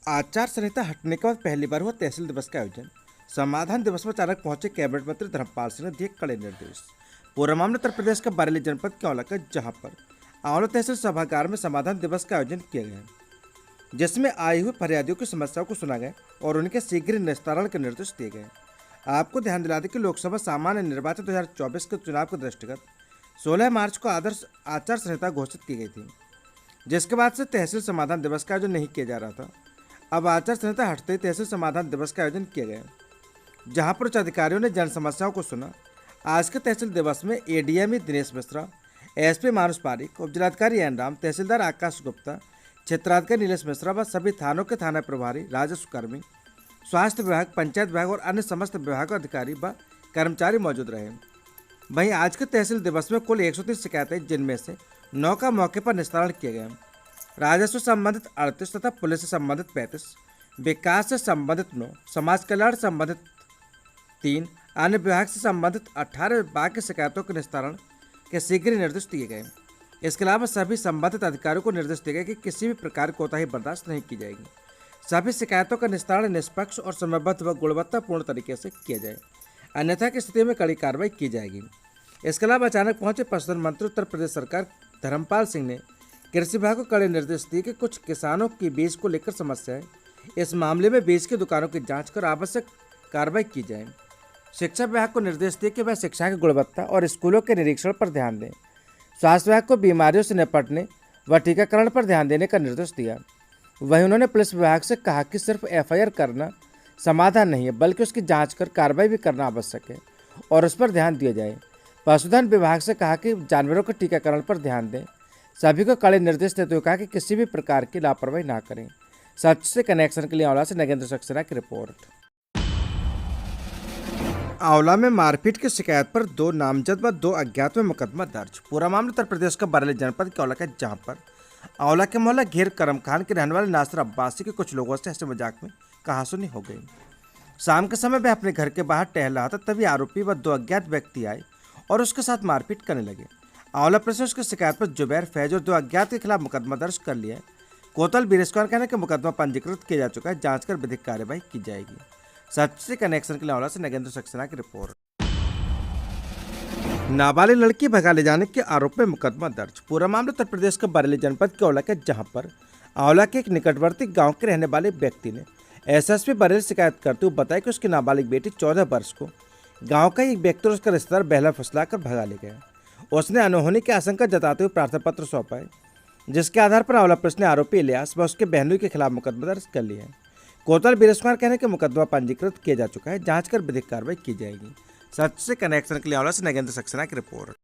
आचार संहिता हटने के बाद पहली बार हुआ तहसील दिवस का आयोजन। समाधान दिवस में अचानक पहुंचे कैबिनेट मंत्री धर्मपाल सिंह ने दिए कड़े निर्देश। पूरा मामला उत्तर प्रदेश के बरेली जनपद के औला का, जहां पर आंवला तहसील सभागार में समाधान दिवस का आयोजन किया गया, जिसमें आए हुए फरियादियों की समस्याओं को सुना गया और उनके शीघ्र निस्तारण के निर्देश दिए गए। आपको ध्यान दिला दें कि लोकसभा सामान्य निर्वाचन 2024 के चुनाव के दृष्टिगत 16 मार्च को आदर्श आचार संहिता घोषित की गई थी, जिसके बाद से तहसील समाधान दिवस का आयोजन नहीं किया जा रहा था। अब आचार संहिता हटते ही तहसील समाधान दिवस का आयोजन किया गया, जहां पर उच्च अधिकारियों ने जन समस्याओं को सुना। आज के तहसील दिवस में एडीएमई दिनेश मिश्रा, एसपी मानुष पारिक, उप जिलाधिकारी एन राम, तहसीलदार आकाश गुप्ता, क्षेत्राधिकारी नीलेश मिश्रा व सभी थानों के थाना प्रभारी, राजस्व कर्मी, स्वास्थ्य विभाग, पंचायत विभाग और अन्य समस्त विभागों अधिकारी व कर्मचारी मौजूद रहे। वहीं आज के तहसील दिवस में कुल 130 शिकायतें, जिनमें से 9 का मौके पर निस्तारण किया गया। राजस्व से संबंधित 38 तथा पुलिस से संबंधित 35, विकास से संबंधित 9, समाज कल्याण से संबंधित 3, अन्य विभाग से संबंधित 18 बाकी शिकायतों के निस्तारण के शीघ्र निर्देश दिए गए। इसके अलावा सभी संबंधित अधिकारियों को निर्देश दिए गए कि किसी भी प्रकार की कोताही बर्दाश्त नहीं की जाएगी। सभी शिकायतों का निस्तारण निष्पक्ष और समयबद्ध व गुणवत्तापूर्ण तरीके से किया जाए, अन्यथा की स्थिति में कड़ी कार्रवाई की जाएगी। इसके अलावा अचानक पहुंचे पशुधन मंत्री उत्तर प्रदेश सरकार धर्मपाल सिंह ने कृषि विभाग को कड़े निर्देश दिए कि कुछ किसानों की बीज को लेकर समस्या है, इस मामले में बीज की दुकानों की जांच कर आवश्यक कार्रवाई की जाए। शिक्षा विभाग को निर्देश दिए कि वह शिक्षा की गुणवत्ता और स्कूलों के निरीक्षण पर ध्यान दें। स्वास्थ्य विभाग को बीमारियों से निपटने व टीकाकरण पर ध्यान देने का निर्देश दिया। वहीं उन्होंने पुलिस विभाग से कहा कि सिर्फ एफआईआर करना समाधान नहीं है, बल्कि उसकी जाँच कर कार्रवाई भी करना आवश्यक है और उस पर ध्यान दिया जाए। पशुधन विभाग से कहा कि जानवरों के टीकाकरण पर ध्यान दें। सभी को कड़े निर्देश देते हुए कहा कि किसी भी प्रकार की लापरवाही ना करें। सच से कनेक्शन के लिए आंवला से नगेंद्र सक्सेना की रिपोर्ट। आंवला में मारपीट की शिकायत पर 2 नामजद व 2 अज्ञात में मुकदमा दर्ज। पूरा मामला उत्तर प्रदेश का बरेली जनपद के औला का, जहां पर आंवला के मोहल्ला घेर करम खान के रहने वाले नासिर अब्बासी के कुछ लोगों से हंसी मजाक में कहासुनी हो गई। शाम के समय वह अपने घर के बाहर टहल रहा था, तभी आरोपी व 2 अज्ञात व्यक्ति आए और उसके साथ मारपीट करने लगे। आंवला पुलिस ने उसकी शिकायत पर जुबैर, फैज और 2 अज्ञात के खिलाफ मुकदमा दर्ज कर लिया है। कोतल बीरेस्वर कहने का मुकदमा पंजीकृत किया जा चुका है, जांच कर विधिक कार्यवाही की जाएगी। सच से कनेक्शन के लिए आंवला से नगेंद्र सक्सेना की रिपोर्ट। नाबालिग लड़की भगा ले जाने के आरोप में मुकदमा दर्ज। पूरा मामला उत्तर प्रदेश के बरेली जनपद के औला का, जहां पर आंवला के एक निकटवर्ती गांव के रहने वाले व्यक्ति ने एसएसपी बरेली शिकायत करते हुए बताया कि उसकी नाबालिग बेटी 14 वर्ष को गाँव का एक व्यक्ति और उसका रिश्तेदार बहला फुसला कर भगा ले गया। उसने अनहोनी की आशंका जताते हुए प्रार्थना पत्र सौंपा है, जिसके आधार पर आंवला पुलिस ने आरोपी इलियास व उसके बहनोई के खिलाफ मुकदमा दर्ज कर लिया है। कोतल बीरेस्वर कहने के मुकदमा पंजीकृत किया जा चुका है, जांच कर विधिक कार्रवाई की जाएगी। सच से कनेक्शन के लिए आंवला से नगेंद्र सक्सेना की रिपोर्ट।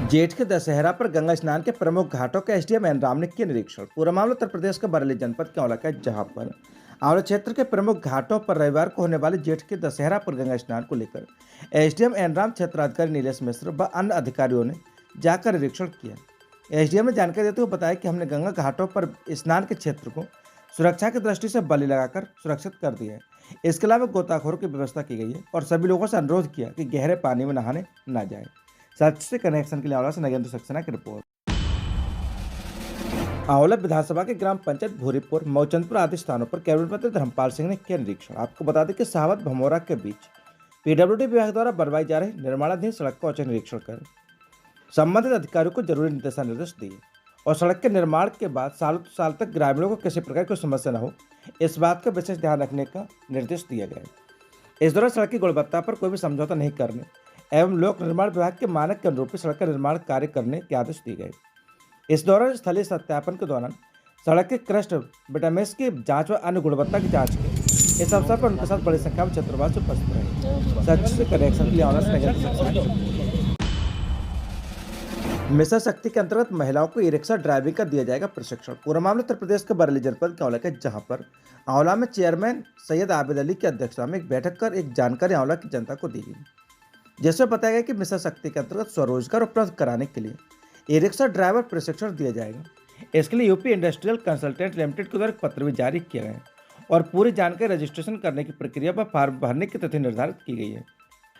जेठ के दशहरा पर गंगा स्नान के प्रमुख घाटों का एसडीएम एन राम ने किया निरीक्षण। पूरा मामला उत्तर प्रदेश के बरेली जनपद के औला का, जहां पर आंवला क्षेत्र के प्रमुख घाटों पर रविवार को होने वाले जेठ के दशहरा पर गंगा स्नान को लेकर एसडीएम एन राम, क्षेत्राधिकारी नीलेश मिश्र व अन्य अधिकारियों ने जाकर निरीक्षण किया। एसडीएम ने जानकारी देते हुए बताया कि हमने गंगा घाटों पर स्नान के क्षेत्र को सुरक्षा की दृष्टि से बल्ली लगाकर सुरक्षित कर दिया है। इसके अलावा गोताखोरों की व्यवस्था की गई है और सभी लोगों से अनुरोध किया कि गहरे पानी में नहाने न जाए। सच से कनेक्शन के लिए आंवला से नगेंद्र सक्सेना की रिपोर्ट। आंवला विधानसभा के ग्राम पंचायत भूरीपुर, मऊचंदपुर आदि स्थानों पर कैबिनेट मंत्री धर्मपाल सिंह ने किया निरीक्षण। आपको बता दें कि साहवत भमोरा के बीच पीडब्ल्यूडी विभाग द्वारा बनवाई जा रही निर्माणाधीन सड़क का औचक निरीक्षण कर संबंधित अधिकारियों को जरूरी दिशा निर्देश दिए और सड़क के निर्माण के बाद साल तक ग्रामीणों को किसी प्रकार की समस्या न हो, इस बात का विशेष ध्यान रखने का निर्देश दिया गया है। इस दौरान सड़क की गुणवत्ता पर कोई भी समझौता नहीं करने एवं लोक निर्माण विभाग के मानक के अनुरूप सड़क का निर्माण कार्य करने के आदेश दिए गए। इस दौरान स्थलीय सत्यापन के दौरान सड़क के क्रस्ट बिटमेस की जांच व अन्य गुणवत्ता की जांच की। इस अवसर पर उनके साथ बड़ी संख्या में क्षेत्रवासी उपस्थित रहे। सच से कनेक्शन के लिए आंवला से नगेंद्र सक्सेना। मिशन शक्ति के अंतर्गत महिलाओं को ई रिक्शा ड्राइविंग का दिया जाएगा प्रशिक्षण। पूरा मामला उत्तर प्रदेश के बरेली जनपद के औला का, जहां पर आंवला में चेयरमैन सैयद आबिद अली की अध्यक्षता में एक बैठक कर एक जानकारी आंवला की जनता को दी गई, जिसमें बताया गया कि मिशन शक्ति के अंतर्गत स्वरोजगार उपलब्ध कराने के लिए ई रिक्शा ड्राइवर प्रशिक्षण दिया जाएगा। इसके लिए यूपी इंडस्ट्रियल कंसल्टेंट लिमिटेड के द्वारा एक पत्र भी जारी किया गया है और पूरी जानकारी रजिस्ट्रेशन करने की प्रक्रिया पर फॉर्म भरने की तिथि निर्धारित की गई है।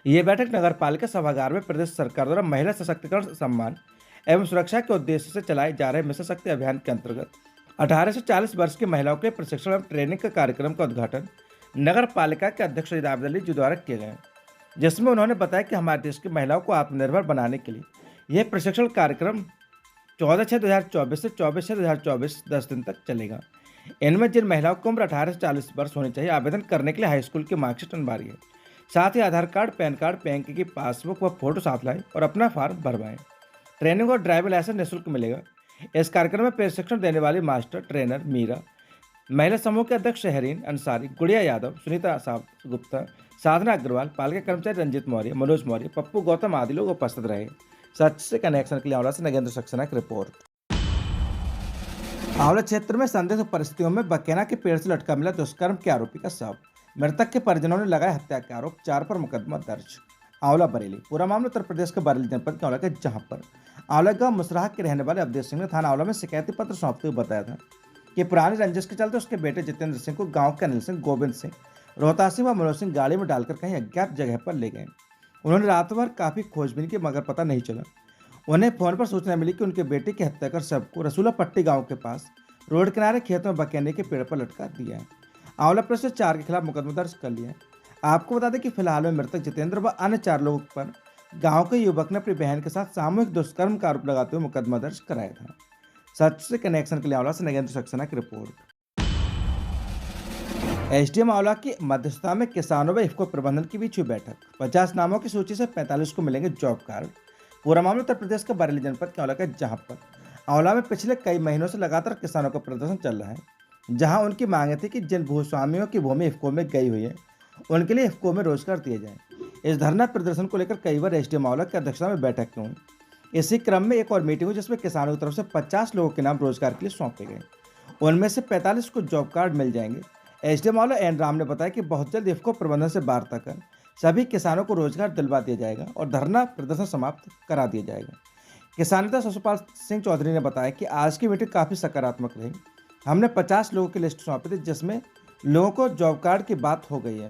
ये बैठक नगर पालिका सभागार में प्रदेश सरकार द्वारा महिला सशक्तिकरण सम्मान एवं सुरक्षा के उद्देश्य से चलाए जा रहे मिशन शक्ति अभियान के अंतर्गत 18 से 40 वर्ष की महिलाओं के लिए प्रशिक्षण एवं ट्रेनिंग के कार्यक्रम का उद्घाटन नगर पालिका के अध्यक्ष रिदाब अली जी द्वारा किए गए, जिसमें उन्होंने बताया कि हमारे देश की महिलाओं को आत्मनिर्भर बनाने के लिए यह प्रशिक्षण कार्यक्रम 14/6/2024 से 24/6/2024 10 दिन तक चलेगा। इनमें जिन महिलाओं की उम्र 18 से 40 वर्ष होनी चाहिए, आवेदन करने के लिए हाई स्कूल की मार्कशीट अनिवार्य है। साथ ही आधार कार्ड, पैन कार्ड, बैंक की पासबुक व फोटो साथ लाएं और अपना फॉर्म भरवाएं। ट्रेनिंग और ड्राइविंग लाइसेंस निःशुल्क मिलेगा। इस कार्यक्रम में प्रशिक्षण देने वाली मास्टर ट्रेनर मीरा, महिला समूह के अध्यक्ष शहरीन अंसारी, गुड़िया यादव, सुनीता साहब गुप्ता, साधना अग्रवाल, पालिका कर्मचारी रंजित मौर्य, मनोज मौर्य, पप्पू गौतम आदि लोग उपस्थित रहे। सच से कनेक्शन के लिए आंवला से नगेंद्र सक्सेना की रिपोर्ट। आंवला क्षेत्र में संदिग्ध परिस्थितियों में बकेना के पेड़ से लटका मिला दुष्कर्म के आरोपी का शव। मृतक के परिजनों ने लगाया हत्या के आरोप, 4 पर मुकदमा दर्ज। आंवला बरेली। पूरा मामला उत्तर प्रदेश के बरेली जनपद के आंवला के, जहां पर आंवला गांव मुसराह के रहने वाले अवधेश सिंह ने थाना आंवला में शिकायती पत्र सौंपते हुए बताया था कि पुरानी रंजिश के चलते उसके बेटे जितेंद्र सिंह को गांव के अनिल सिंह, गोविंद सिंह, रोहतास सिंह व मनोज सिंह गाड़ी में डालकर कहीं अज्ञात जगह पर ले गए। उन्होंने रात भर काफी खोजबीन की, मगर पता नहीं चला। उन्हें फोन पर सूचना मिली कि उनके बेटे की हत्या कर शव को रसूला पट्टी गांव के पास रोड किनारे खेत में बकेने के पेड़ पर लटका दिया है। आंवला पुलिस ने 4 के खिलाफ मुकदमा दर्ज कर लिया है। आपको बता दें कि फिलहाल में मृतक जितेंद्र व अन्य 4 लोगों पर गांव के युवक ने अपनी बहन के साथ सामूहिक दुष्कर्म का आरोप लगाते हुए मुकदमा दर्ज कराया था। सच से कनेक्शन के लिए आंवला से नगेंद्र सक्सेना की रिपोर्ट। एसडीएम आंवला की मध्यस्थता में किसानों व इफको प्रबंधन की बीच हुई बैठक। 50 नामों की सूची से 45 को मिलेंगे जॉब कार्ड। पूरा मामला उत्तर प्रदेश के बरेली जनपद के आंवला का, जहां पर आंवला में पिछले कई महीनों से लगातार किसानों का प्रदर्शन चल रहा है, जहां उनकी मांग थी कि जिन भूस्वामियों की भूमि इफको में गई हुई है उनके लिए इफको में रोजगार दिए जाए। इस धरना प्रदर्शन को लेकर कई बार एसडीएम आंवला की अध्यक्षता में बैठक हुई। इसी क्रम में एक और मीटिंग हुई, जिसमें किसानों की तरफ से 50 लोगों के नाम रोजगार के लिए सौंपे गए। उनमें से 45 को जॉब कार्ड मिल जाएंगे। एसडीएम आंवला एन राम ने बताया कि बहुत जल्द इफको प्रबंधन से वार्ता कर सभी किसानों को रोजगार दिलवा दिया जाएगा और धरना प्रदर्शन समाप्त करा दिया जाएगा। किसान नेता ससुपाल सिंह चौधरी ने बताया कि आज की मीटिंग काफ़ी सकारात्मक रही। हमने 50 लोगों की लिस्ट सौंपी थी, जिसमें लोगों को जॉब कार्ड की बात हो गई है।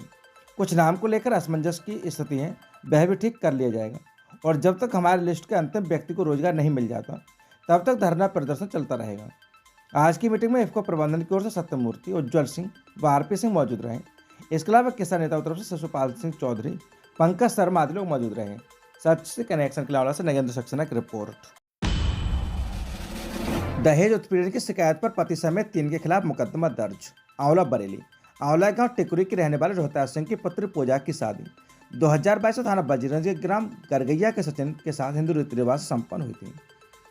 कुछ नाम को लेकर असमंजस की स्थिति है, वह भी ठीक कर लिया जाएगा और जब तक हमारी लिस्ट के अंतिम व्यक्ति को रोजगार नहीं मिल जाता तब तक धरना प्रदर्शन चलता रहेगा। आज की मीटिंग में इफको प्रबंधन की ओर से सत्यमूर्ति, उज्ज्वल सिंह व आरपी सिंह मौजूद रहे। इसके अलावा किसान नेताओं की तरफ से ससुपाल सिंह चौधरी, पंकज शर्मा आदि लोग मौजूद रहे। सच से कनेक्शन के लिए आंवला से नगेंद्र सक्सेना की रिपोर्ट। दहेज उत्पीड़न की शिकायत पर पति समेत 3 के खिलाफ मुकदमा दर्ज। आंवला बरेली। आंवला गांव टिकुरी के रहने वाले रोहतास सिंह की पुत्री पूजा की शादी 2022 में थाना बजरंज के ग्राम गरगैया के सचिन के साथ हिंदू रीति रिवाज संपन्न हुई थी,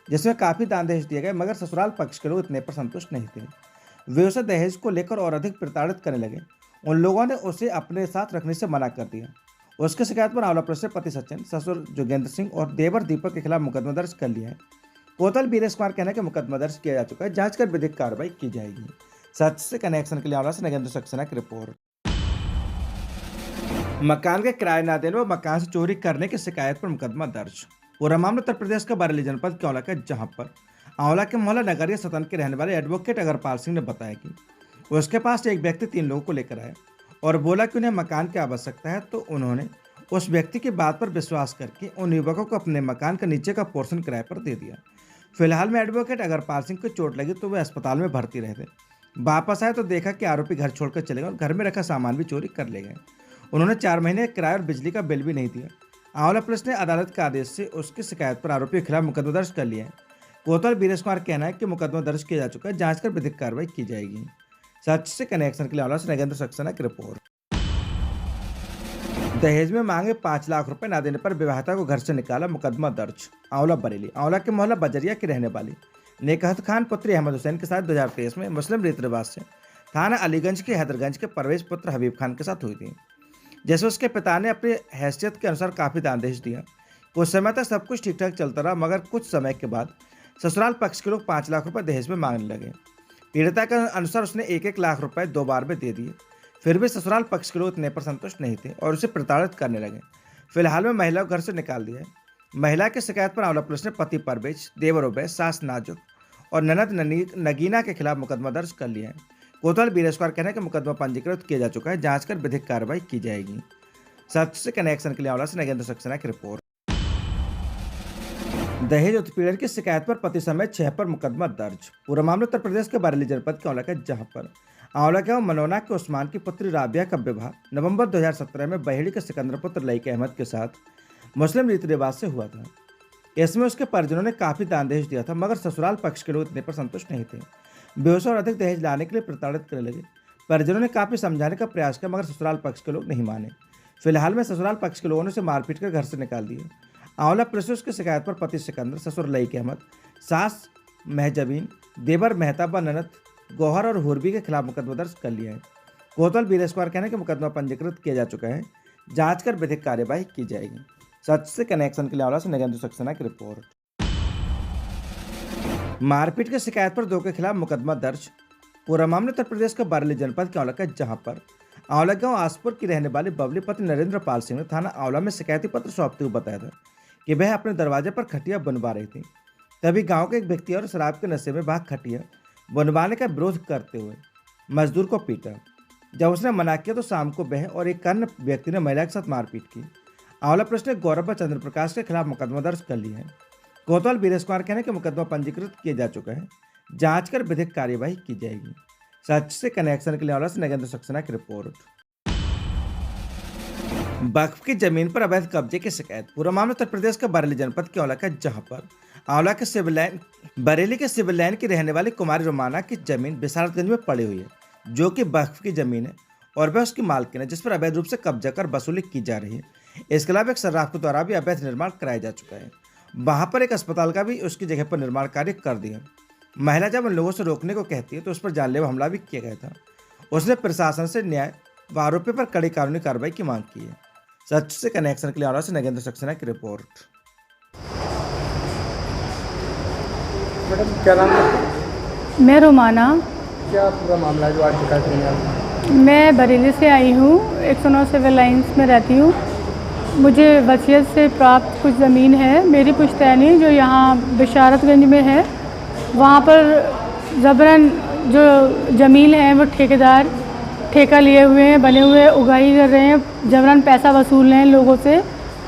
जिसमें काफ़ी दान दहेज दिए गए, मगर ससुराल पक्ष के लोग इतने पर संतुष्ट नहीं थे। वे उसे दहेज को लेकर और अधिक प्रताड़ित करने लगे। उन लोगों ने उसे अपने साथ रखने से मना कर दिया। उसकी शिकायत पर आंवला पुलिस ने पति सचिन, ससुर जोगेंद्र सिंह और देवर दीपक के खिलाफ मुकदमा दर्ज कर लिया है। कोतल वीरेश कुमार कहना कि मुकदमा दर्ज किया जा चुका है, जांच कर विधिक कार्रवाई की जाएगी। सच से कनेक्शन के लिए आंवला से नगेंद्र सक्सेना की रिपोर्ट। मकान के किराए न देने व मकान से चोरी करने की शिकायत पर मुकदमा दर्ज। पूरा मामला उत्तर प्रदेश के बरेली जनपद के आंवला का, जहां पर आंवला के मोहल्ला नगरिया सतन के रहने वाले एडवोकेट अगरपाल सिंह ने बताया कि उसके पास एक व्यक्ति 3 लोगों को लेकर आया और बोला कि उन्हें मकान की आवश्यकता है, तो उन्होंने उस व्यक्ति की बात पर विश्वास करके उन युवकों को अपने मकान का नीचे का पोर्शन किराए पर दे दिया। फिलहाल में एडवोकेट अगरपाल सिंह को चोट लगी तो वे अस्पताल में भर्ती रहे थे। वापस आए तो देखा कि आरोपी घर छोड़कर चले गए और घर में रखा सामान भी चोरी कर ले गए। उन्होंने 4 महीने किराए और बिजली का बिल भी नहीं दिया। आंवला पुलिस ने अदालत के आदेश से उसकी शिकायत पर आरोपी के खिलाफ मुकदमा दर्ज कर लिया है। कोतवाल वीरेश कुमार कहना है कि मुकदमा दर्ज किया जा चुका है, जांच कर विधिक कार्रवाई की जाएगी। सच से कनेक्शन के लिए आंवला से नगेंद्र सक्सेना की रिपोर्ट। दहेज में मांगे 5 लाख रुपए न देने पर विवाहिता को घर से निकाला, मुकदमा दर्ज। आंवला बरेली। आंवला के मोहल्ला बजरिया की रहने वाली नेकहत खान पुत्री अहमद हुसैन के साथ 2023 में मुस्लिम रीति रिवाज से थाना अलीगंज के हैदरगंज के परवेज पुत्र हबीब खान के साथ हुई थी, जैसे उसके पिता ने अपनी हैसियत के अनुसार काफ़ी दान दहेज दिया। कुछ समय तक सब कुछ ठीक ठाक चलता रहा, मगर कुछ समय के बाद ससुराल पक्ष के लोग 5 लाख रुपए दहेज में मांगने लगे। पीड़िता के अनुसार उसने 1-1 लाख रुपए 2 बार में दे दिए। फिर भी ससुराल पक्ष के लोग इतने पर संतुष्ट नहीं थे और उसे प्रताड़ित करने लगे। फिलहाल में महिला को घर से निकाल दिया है। महिला की शिकायत पर आंवला पुलिस ने पति परवेज, देवर उबैस, सास नाजुक और ननद नगीना के खिलाफ मुकदमा दर्ज कर लिया है। कोतवाल वीरेश कुमार कहना है कि मुकदमा पंजीकृत किया जा चुका है, जांच कर विधिक कार्रवाई की जाएगी। सच से कनेक्शन के लिए आंवला से नगेंद्र सक्सेना की रिपोर्ट। दहेज उत्पीड़न की शिकायत पर पति समेत 6 पर मुकदमा दर्ज। पूरा मामला उत्तर प्रदेश के बरेली जनपद के आंवला का, जहां पर आंवला गांव मनोना के उस्मान की पुत्री राबिया का विवाह नवंबर 2017 में बहेड़ी के सिकंदर पुत्र लईक अहमद के साथ मुस्लिम रीति रिवाज से हुआ था। इसमें उसके परिजनों ने काफी दान दहेज दिया था, मगर ससुराल पक्ष के लोग इतने पर संतुष्ट नहीं थे। बेहोश और अधिक दहेज लाने के लिए प्रताड़ित करने लगे। परिजनों ने काफी समझाने का प्रयास किया, मगर ससुराल पक्ष के लोग नहीं माने। फिलहाल में ससुराल पक्ष के लोगों ने उसे मारपीट कर घर से निकाल दिया। आंवला पुलिस ने उसकी शिकायत पर पति सिकंदर, ससुर लईक अहमद, सास महजबीन, देवर मेहताब व ननद गौहर और हुरबी के खिलाफ मुकदमा दर्ज कर लिया है। कोतवाल वीरेश कुमार कहने कि मुकदमा पंजीकृत किया जा चुका है, जांच कर विधिक कार्यवाही की जाएगी। सच से कनेक्शन के लिए आंवला से नगेंद्र सक्सेना की रिपोर्ट। मारपीट की शिकायत पर 2 के खिलाफ मुकदमा दर्ज। पूरा मामला उत्तर प्रदेश के बरेली जनपद के आंवला का, जहां पर आंवला गांव आसपुर की रहने वाली बबली पति नरेंद्र पाल सिंह ने थाना आंवला में शिकायती पत्र सौंपते हुए बताया था कि वह अपने दरवाजे पर खटिया बनवा रही थी। तभी गांव के एक व्यक्ति और शराब के नशे में भाग खटिया बनवाने का विरोध करते हुए मजदूर को पीटा। जब उसने मना किया तो शाम को वह और एक अन्य व्यक्ति ने महिला के साथ मारपीट की। आंवला पुलिस ने गौरव चंद्र प्रकाश के खिलाफ मुकदमा दर्ज कर लिया है। कोतवाल वीरेश कुमार कहने कि मुकदमा पंजीकृत किया जा चुका है, जांच कर विधिक कार्यवाही की जाएगी। सच से कनेक्शन के लिए आंवला से नगेंद्र सक्सेना की रिपोर्ट। वक्फ की जमीन पर अवैध कब्जे की शिकायत। पूरा मामला उत्तर प्रदेश के बरेली जनपद के आंवला का, जहां पर आंवला के सिविल लाइन बरेली के सिविल लाइन की रहने वाली कुमारी रोमाना की जमीन विशारतगंज में पड़ी हुई है, जो कि वक्फ की जमीन है और वह उसकी मालकिन है, जिस पर अवैध रूप से कब्जा कर वसूली की जा रही है। इसके अलावा एक सर्राफ के द्वारा भी अवैध निर्माण कराया जा चुका है। वहां पर एक अस्पताल का भी उसकी जगह पर निर्माण कार्य कर दिया। महिला जब उन लोगों से रोकने को कहती है तो उस पर जानलेवा हमला भी किया गया था। उसने प्रशासन से न्याय व आरोपी पर कड़ी कानूनी कार्रवाई की मांग की है। सच से कनेक्शन के लिए आंवला से नगेंद्र सक्सेना की रिपोर्ट। मैडम क्या नाम है? मैं रोमाना। क्या पूरा मामला है जो आज शिकायत करने आए? मैं बरेली से आई हूँ, 109 सिविल लाइंस में रहती हूँ। मुझे वसीयत से प्राप्त कुछ ज़मीन है मेरी पुश्तैनी, जो यहाँ बिशारतगंज में है। वहाँ पर ज़बरन जो ज़मीन है वो ठेकेदार ठेका लिए हुए हैं, बने हुए उगाही कर रहे हैं, ज़बरन पैसा वसूल रहे हैं लोगों से।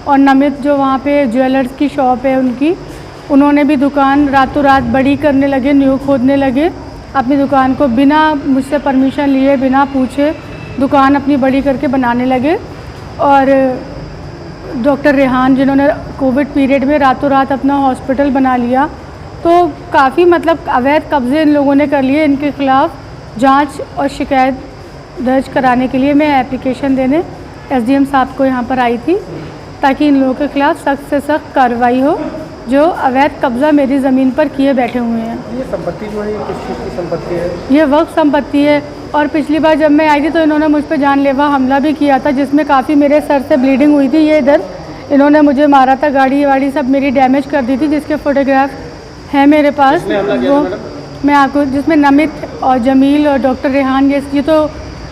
और नमित जो वहाँ पे ज्वेलर्स की शॉप है उनकी, उन्होंने भी दुकान रातों रात बड़ी करने लगे, न्यू खोदने लगे। अपनी दुकान को बिना मुझसे परमिशन लिए, बिना पूछे दुकान अपनी बड़ी करके बनाने लगे। और डॉक्टर रेहान, जिन्होंने कोविड पीरियड में रातों रात अपना हॉस्पिटल बना लिया, तो काफ़ी मतलब अवैध कब्जे इन लोगों ने कर लिए। इनके खिलाफ जांच और शिकायत दर्ज कराने के लिए मैं एप्लीकेशन देने एसडीएम साहब को यहाँ पर आई थी, ताकि इन लोगों के खिलाफ सख्त से सख्त कार्रवाई हो जो अवैध कब्जा मेरी ज़मीन पर किए बैठे हुए हैं। ये संपत्ति जो है किस चीज़ की संपत्ति है? ये वक्फ संपत्ति है। और पिछली बार जब मैं आई थी तो इन्होंने मुझ पर जानलेवा हमला भी किया था, जिसमें काफ़ी मेरे सर से ब्लीडिंग हुई थी। ये इधर इन्होंने मुझे मारा था, गाड़ी वाड़ी सब मेरी डैमेज कर दी थी, जिसके फोटोग्राफ है मेरे पास। वो मैं आपको, जिसमें नमित और जमील और डॉक्टर रेहान, ये तो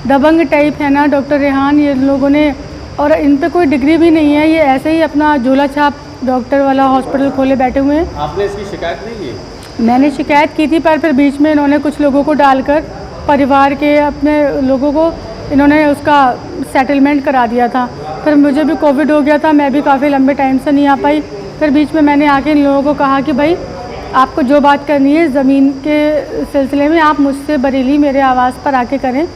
दबंग टाइप है ना डॉक्टर रेहान, ये लोगों ने। और इन पे कोई डिग्री भी नहीं है, ये ऐसे ही अपना झोला छाप डॉक्टर वाला हॉस्पिटल खोले बैठे हुए हैं। आपने इसकी शिकायत नहीं की? मैंने शिकायत की थी, पर फिर बीच में इन्होंने कुछ लोगों को डालकर परिवार के अपने लोगों को इन्होंने उसका सेटलमेंट करा दिया था। फिर मुझे भी कोविड हो गया था, मैं भी काफ़ी लंबे टाइम से नहीं आ पाई। फिर बीच में मैंने आके इन लोगों को कहा कि भाई आपको जो बात करनी है ज़मीन के सिलसिले में, आप मुझसे बरेली मेरे आवास पर आके करें,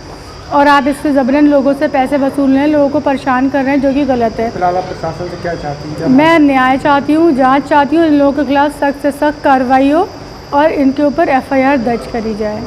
और आप इससे ज़बरन लोगों से पैसे वसूल रहे हैं, लोगों को परेशान कर रहे हैं, जो कि गलत है। फिलहाल आप प्रशासन से क्या चाहती हैं? मैं न्याय चाहती हूँ, जांच चाहती हूँ, इन लोगों के खिलाफ सख्त से सख्त कार्रवाई हो और इनके ऊपर एफआईआर दर्ज करी जाए।